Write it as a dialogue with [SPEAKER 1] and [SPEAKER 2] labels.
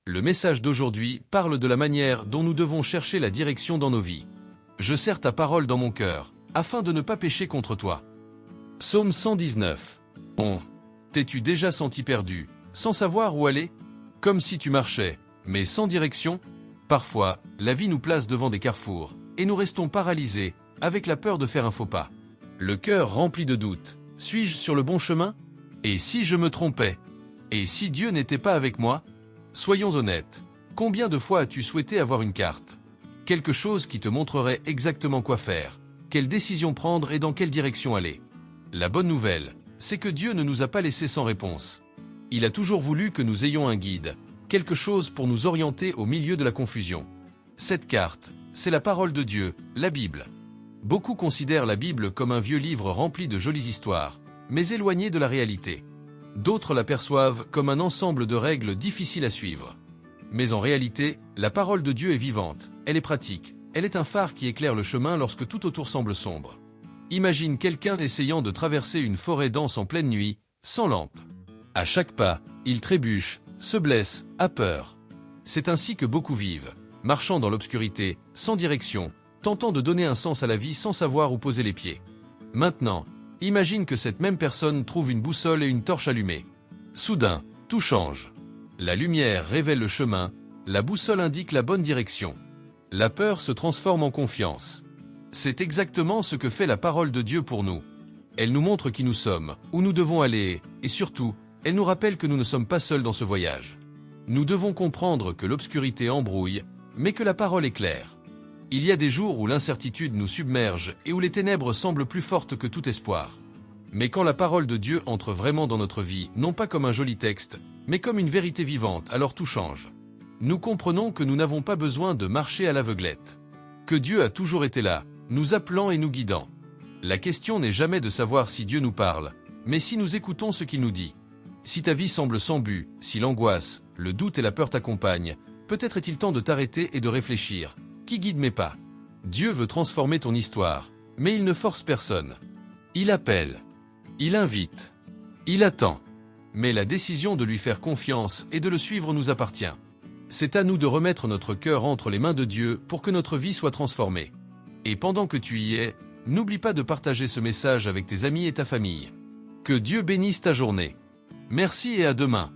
[SPEAKER 1] Le message d'aujourd'hui parle de la manière dont nous devons chercher la direction dans nos vies. Je serre ta parole dans mon cœur, afin de ne pas pécher contre toi. Psaume 119. T'es-tu déjà senti perdu, sans savoir où aller? Comme si tu marchais, mais sans direction? Parfois, la vie nous place devant des carrefours, et nous restons paralysés, avec la peur de faire un faux pas. Le cœur rempli de doutes. Suis-je sur le bon chemin? Et si je me trompais? Et si Dieu n'était pas avec moi? Soyons honnêtes. Combien de fois as-tu souhaité avoir une carte? Quelque chose qui te montrerait exactement quoi faire, quelle décision prendre et dans quelle direction aller. La bonne nouvelle, c'est que Dieu ne nous a pas laissés sans réponse. Il a toujours voulu que nous ayons un guide, quelque chose pour nous orienter au milieu de la confusion. Cette carte, c'est la parole de Dieu, la Bible. Beaucoup considèrent la Bible comme un vieux livre rempli de jolies histoires, mais éloigné de la réalité. D'autres l'aperçoivent comme un ensemble de règles difficiles à suivre. Mais en réalité, la parole de Dieu est vivante, elle est pratique, elle est un phare qui éclaire le chemin lorsque tout autour semble sombre. Imagine quelqu'un essayant de traverser une forêt dense en pleine nuit, sans lampe. À chaque pas, il trébuche, se blesse, a peur. C'est ainsi que beaucoup vivent, marchant dans l'obscurité, sans direction, tentant de donner un sens à la vie sans savoir où poser les pieds. Maintenant, imagine que cette même personne trouve une boussole et une torche allumée. Soudain, tout change. La lumière révèle le chemin, la boussole indique la bonne direction. La peur se transforme en confiance. C'est exactement ce que fait la parole de Dieu pour nous. Elle nous montre qui nous sommes, où nous devons aller, et surtout, elle nous rappelle que nous ne sommes pas seuls dans ce voyage. Nous devons comprendre que l'obscurité embrouille, mais que la parole est claire. Il y a des jours où l'incertitude nous submerge et où les ténèbres semblent plus fortes que tout espoir. Mais quand la parole de Dieu entre vraiment dans notre vie, non pas comme un joli texte, mais comme une vérité vivante, alors tout change. Nous comprenons que nous n'avons pas besoin de marcher à l'aveuglette. Que Dieu a toujours été là, nous appelant et nous guidant. La question n'est jamais de savoir si Dieu nous parle, mais si nous écoutons ce qu'il nous dit. Si ta vie semble sans but, si l'angoisse, le doute et la peur t'accompagnent, peut-être est-il temps de t'arrêter et de réfléchir. Qui guide mes pas? Dieu veut transformer ton histoire, mais il ne force personne. Il appelle. Il invite. Il attend. Mais la décision de lui faire confiance et de le suivre nous appartient. C'est à nous de remettre notre cœur entre les mains de Dieu pour que notre vie soit transformée. Et pendant que tu y es, n'oublie pas de partager ce message avec tes amis et ta famille. Que Dieu bénisse ta journée. Merci et à demain.